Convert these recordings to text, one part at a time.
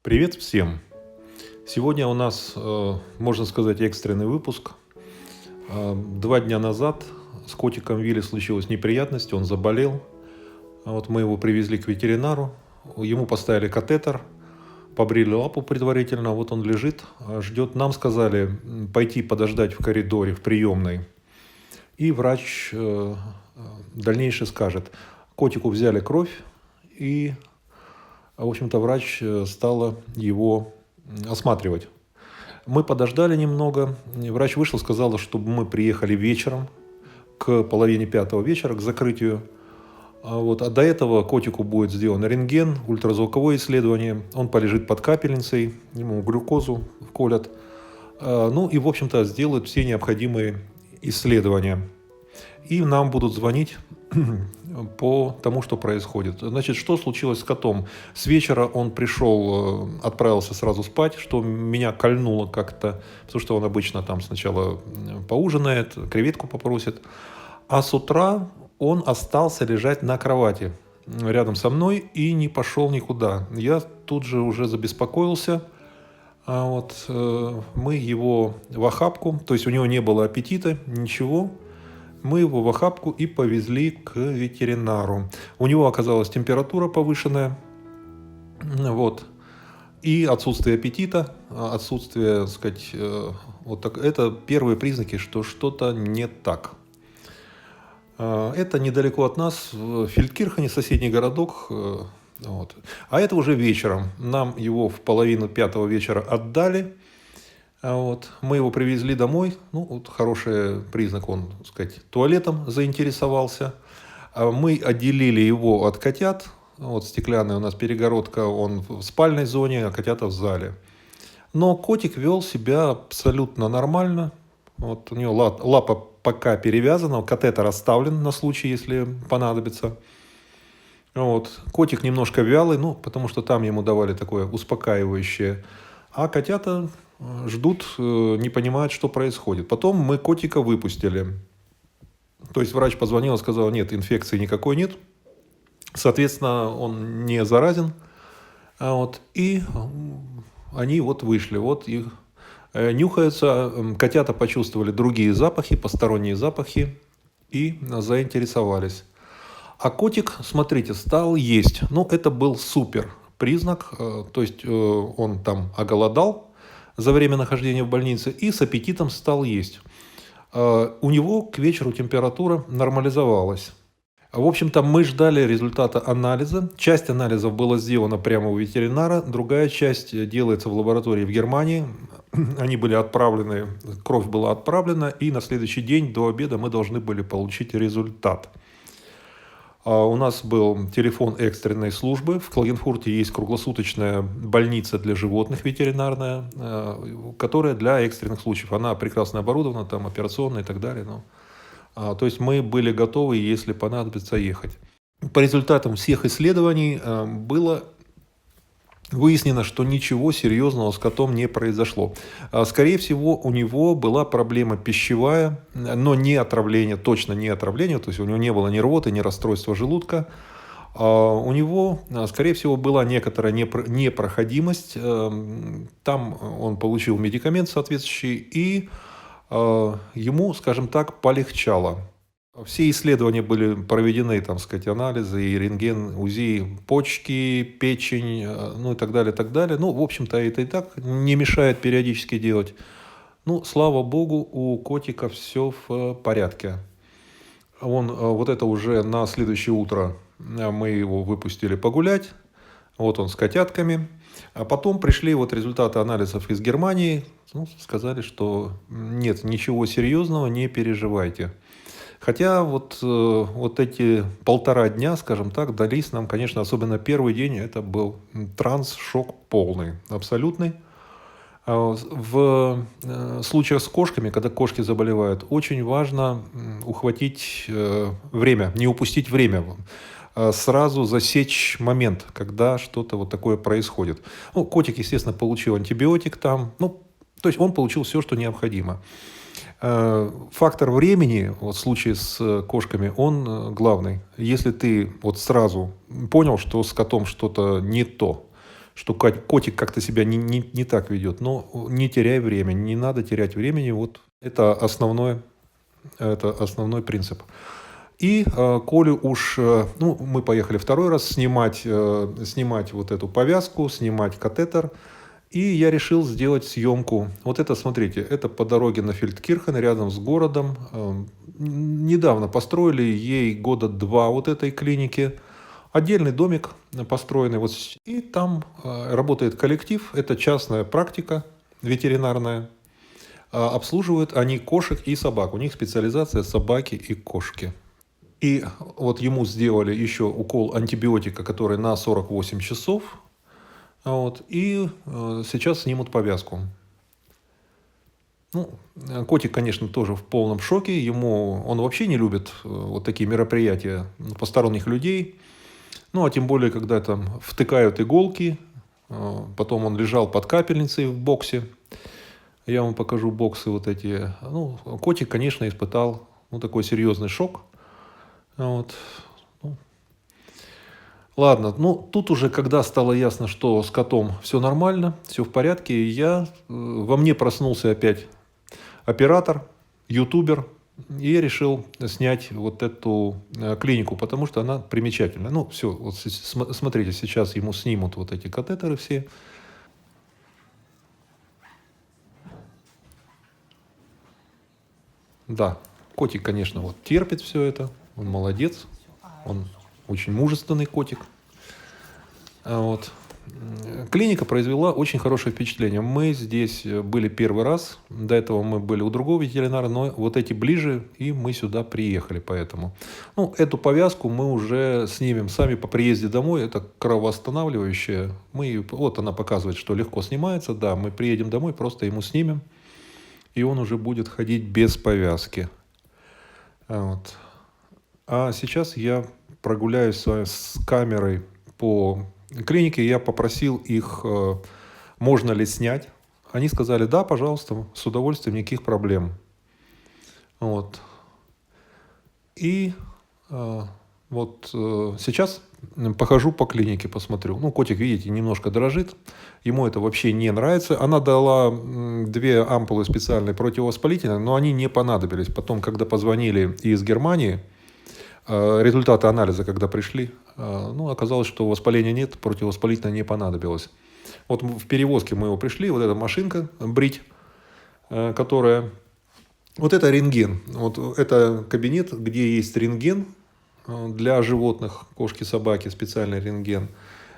Привет всем! Сегодня у нас, можно сказать, экстренный выпуск. 2 дня назад с котиком Вилли случилась неприятность, он заболел. Вот мы его привезли к ветеринару, ему поставили катетер, побрили лапу предварительно, вот он лежит, ждет. Нам сказали пойти подождать в коридоре, в приемной, и врач дальнейшее скажет. Котику взяли кровь, и, в общем-то, врач стала его осматривать. Мы подождали немного, врач вышел, сказал, чтобы мы приехали вечером, к половине 5 вечера, к закрытию. А до этого котику будет сделан рентген, ультразвуковое исследование, он полежит под капельницей, ему глюкозу вколят. Ну и, в общем-то, сделают все необходимые исследования. И нам будут звонить по тому, что происходит. Значит, что случилось с котом? С вечера он пришел, отправился сразу спать, что меня кольнуло как-то, потому что он обычно там сначала поужинает, креветку попросит. А с утра он остался лежать на кровати рядом со мной и не пошел никуда. Я тут же уже забеспокоился. Мы его в охапку, то есть у него не было аппетита, ничего. Мы его в охапку и повезли к ветеринару. У него оказалась температура повышенная. И отсутствие аппетита, отсутствие, так сказать, это первые признаки, что что-то не так. Это недалеко от нас, в Фельдкирхене, соседний городок. А это уже вечером. Нам его в половину 5 вечера отдали. Мы его привезли домой. Хороший признак, он, так сказать, туалетом заинтересовался. Мы отделили его от котят. Стеклянная у нас перегородка, он в спальной зоне, а котята в зале. Но котик вел себя абсолютно нормально. У него лапа пока перевязана, катетер оставлен на случай, если понадобится. Котик немножко вялый, потому что там ему давали такое успокаивающее. А котята ждут, не понимают, что происходит. Потом мы котика выпустили. То есть врач позвонил и сказал, нет, инфекции никакой нет. Соответственно, он не заразен. И они вышли. Их нюхаются. Котята почувствовали другие запахи, посторонние запахи и заинтересовались. А котик, смотрите, стал есть. Это был супер признак. То есть он там оголодал за время нахождения в больнице и с аппетитом стал есть. У него к вечеру температура нормализовалась. В общем-то, мы ждали результата анализа. Часть анализов была сделана прямо у ветеринара, другая часть делается в лаборатории в Германии. Они были отправлены, кровь была отправлена, и на следующий день до обеда мы должны были получить результат. У нас был телефон экстренной службы. В Klagenfurt есть круглосуточная больница для животных ветеринарная, которая для экстренных случаев. Она прекрасно оборудована, там операционная и так далее. То есть мы были готовы, если понадобится, ехать. По результатам всех исследований было выяснено, что ничего серьезного с котом не произошло. Скорее всего, у него была проблема пищевая, но не отравление, точно не отравление. То есть у него не было ни рвоты, ни расстройства желудка. У него, скорее всего, была некоторая непроходимость. Там он получил медикамент соответствующий, и ему, скажем так, полегчало. Все исследования были проведены, анализы, и рентген, УЗИ, почки, печень, и так далее, так далее. В общем-то, это и так не мешает периодически делать. Слава богу, у котика все в порядке. Это уже на следующее утро мы его выпустили погулять. Он с котятками. А потом пришли результаты анализов из Германии. Сказали, что нет, ничего серьезного, не переживайте. Хотя эти 1,5 дня, скажем так, дались нам, конечно, особенно первый день, это был транс-шок полный, абсолютный. В случаях с кошками, когда кошки заболевают, очень важно ухватить время, не упустить время, сразу засечь момент, когда что-то такое происходит. Котик, естественно, получил антибиотик там, то есть он получил все, что необходимо. Фактор времени в случае с кошками, он главный. Если ты сразу понял, что с котом что-то не то, что котик как-то себя не так ведет. Но не теряй время, не надо терять времени. Вот это основной принцип. И коли уж мы поехали второй раз снимать вот эту повязку, снимать катетер, и я решил сделать съемку. Вот это, смотрите, это по дороге на Фельдкирхен, рядом с городом. Недавно построили ей года 2 вот этой клинике. Отдельный домик построенный. И там работает коллектив. Это частная практика ветеринарная. Обслуживают они кошек и собак. У них специализация собаки и кошки. И вот ему сделали еще укол антибиотика, который на 48 часов. И сейчас снимут повязку. Котик, конечно, тоже в полном шоке. Он вообще не любит вот такие мероприятия посторонних людей. А тем более, когда там втыкают иголки. Потом он лежал под капельницей в боксе. Я вам покажу боксы вот эти. Котик, конечно, испытал такой серьезный шок. Ладно, тут уже, когда стало ясно, что с котом все нормально, все в порядке, во мне проснулся опять оператор, ютубер, и я решил снять вот эту клинику, потому что она примечательная. Все, вот смотрите, сейчас ему снимут вот эти катетеры все. Да, котик, конечно, терпит все это, он молодец, он очень мужественный котик. Клиника произвела очень хорошее впечатление. Мы здесь были первый раз. До этого мы были у другого ветеринара, но вот эти ближе, и мы сюда приехали поэтому. Эту повязку мы уже снимем сами по приезде домой. Это кровоостанавливающая. Она показывает, что легко снимается. Да, мы приедем домой, просто ему снимем. И он уже будет ходить без повязки. А сейчас я прогуляюсь с камерой по клинике. Я попросил их, можно ли снять. Они сказали, да, пожалуйста, с удовольствием, никаких проблем. И сейчас похожу по клинике, посмотрю. Котик, видите, немножко дрожит. Ему это вообще не нравится. Она дала 2 ампулы специальной противовоспалительной, но они не понадобились. Потом, когда позвонили из Германии, результаты анализа, когда пришли, оказалось, что воспаления нет, противовоспалительное не понадобилось. В перевозке мы его пришли, вот эта машинка брить, которая... Вот это рентген. Это кабинет, где есть рентген для животных, кошки, собаки, специальный рентген.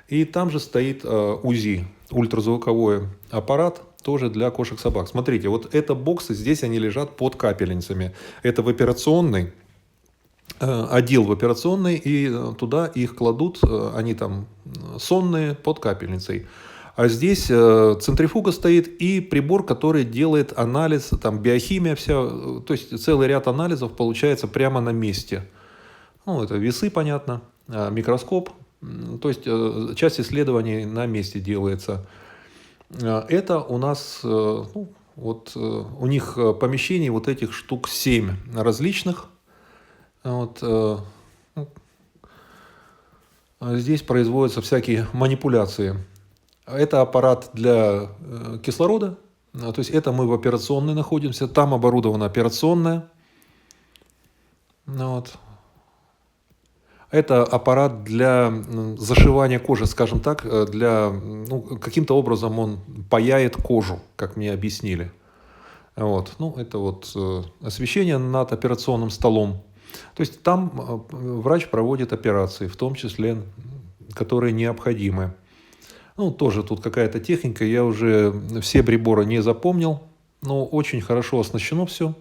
И там же стоит УЗИ, ультразвуковой аппарат, тоже для кошек, собак. Смотрите, это боксы, здесь они лежат под капельницами. Это в операционной. Отдел в операционной, и туда их кладут, они там сонные, под капельницей. А здесь центрифуга стоит и прибор, который делает анализ, там биохимия вся, то есть целый ряд анализов получается прямо на месте. Это весы, понятно, микроскоп, то есть часть исследований на месте делается. Это у нас, у них помещений этих штук 7 различных. Здесь производятся всякие манипуляции. Это аппарат для кислорода. То есть это мы в операционной находимся. Там оборудована операционная. Это аппарат для зашивания кожи, скажем так. Каким-то образом он паяет кожу, как мне объяснили. Это освещение над операционным столом. То есть там врач проводит операции, в том числе, которые необходимы. Тоже тут какая-то техника, я уже все приборы не запомнил, но очень хорошо оснащено все.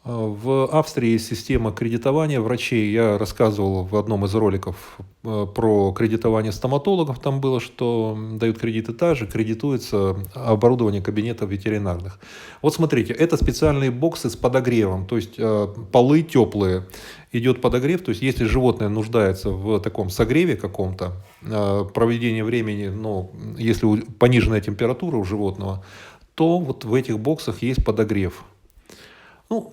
В Австрии есть система кредитования врачей. Я рассказывал в одном из роликов про кредитование стоматологов. Там было, что дают кредиты, также кредитуется оборудование кабинетов ветеринарных. Смотрите, это специальные боксы с подогревом, то есть полы теплые. Идет подогрев, то есть если животное нуждается в таком согреве каком-то, проведении времени, если пониженная температура у животного, то в этих боксах есть подогрев.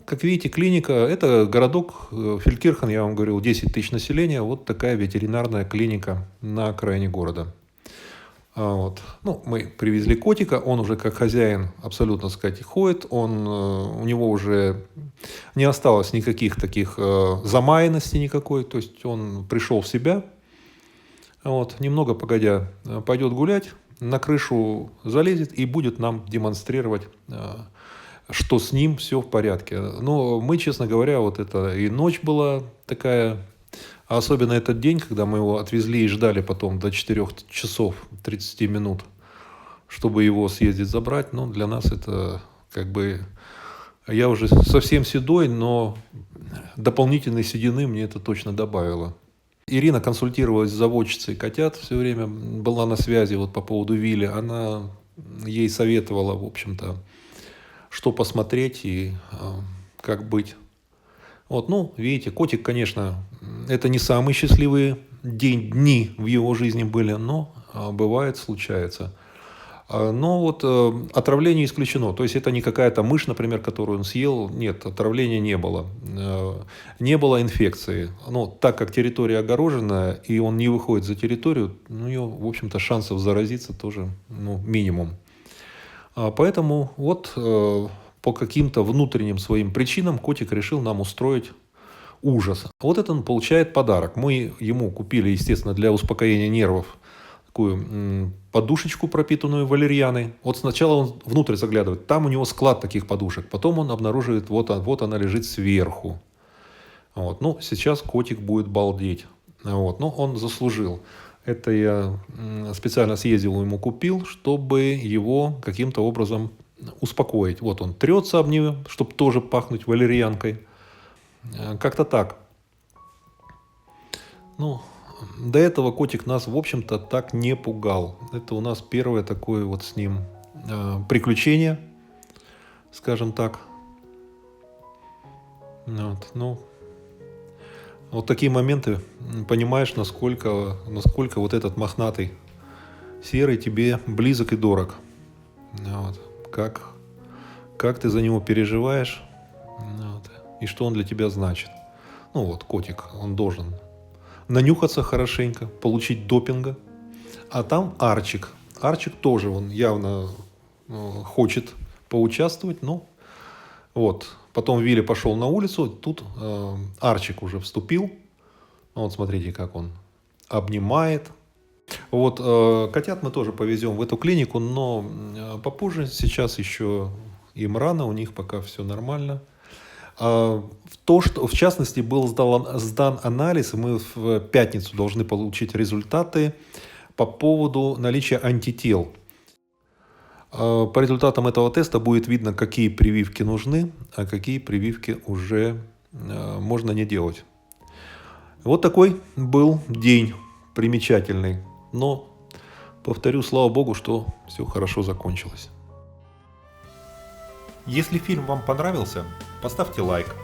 Как видите, клиника, это городок Фельдкирхен, я вам говорил, 10 тысяч населения. Вот такая ветеринарная клиника на окраине города. Вот. Ну, мы привезли котика, он уже как хозяин абсолютно, так сказать, ходит, у него уже не осталось никаких таких замаянностей никакой, то есть он пришел в себя, вот, немного погодя пойдет гулять, на крышу залезет и будет нам демонстрировать, что с ним все в порядке. Но мы, честно говоря, вот это и ночь была такая, а особенно этот день, когда мы его отвезли и ждали потом до 4 часов 30 минут, чтобы его съездить забрать, ну, для нас это как бы... Я уже совсем седой, но дополнительной седины мне это точно добавило. Ирина консультировалась с заводчицей котят, все время была на связи вот по поводу Вилли. Она ей советовала, в общем-то, что посмотреть и как быть. Вот, ну, видите, котик, конечно, это не самые счастливые дни в его жизни были, но бывает, случается. Но вот отравление исключено. То есть это не какая-то мышь, например, которую он съел. Нет, отравления не было. Не было инфекции. Но так как территория огороженная, и он не выходит за территорию, у него, в общем-то, шансов заразиться тоже минимум. Поэтому вот по каким-то внутренним своим причинам котик решил нам устроить ужас. Вот это он получает подарок. Мы ему купили, естественно, для успокоения нервов такую подушечку, пропитанную валерьяной. Вот сначала он внутрь заглядывает, там у него склад таких подушек. Потом он обнаруживает, вот она лежит сверху. Вот. Ну, сейчас котик будет балдеть. Вот. Но он заслужил. Это я специально съездил, ему купил, чтобы его каким-то образом успокоить. Вот он трется об нее, чтобы тоже пахнуть валерьянкой. Как-то так. Ну, до этого котик нас, в общем-то, так не пугал. Это у нас первое такое вот с ним приключение, скажем так. Вот, ну, вот такие моменты, понимаешь, насколько вот этот мохнатый серый тебе близок и дорог. Вот, как ты за него переживаешь, вот, и что он для тебя значит. Ну вот, котик, он должен нанюхаться хорошенько, получить допинга. А там Арчик. Арчик тоже, он явно хочет поучаствовать, но вот. Потом Вилли пошел на улицу, тут Арчик уже вступил. Вот смотрите, как он обнимает. Вот котят мы тоже повезем в эту клинику, но попозже, сейчас еще им рано, у них пока все нормально. То, что, в частности, был сдан анализ, и мы в пятницу должны получить результаты по поводу наличия антител. По результатам этого теста будет видно, какие прививки нужны, а какие прививки уже можно не делать. Вот такой был день примечательный. Но, повторю, слава богу, что все хорошо закончилось. Если фильм вам понравился, поставьте лайк.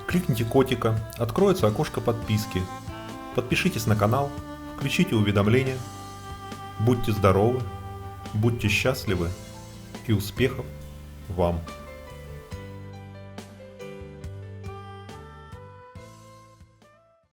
Кликните котика, откроется окошко подписки. Подпишитесь на канал, включите уведомления. Будьте здоровы, будьте счастливы и успехов вам!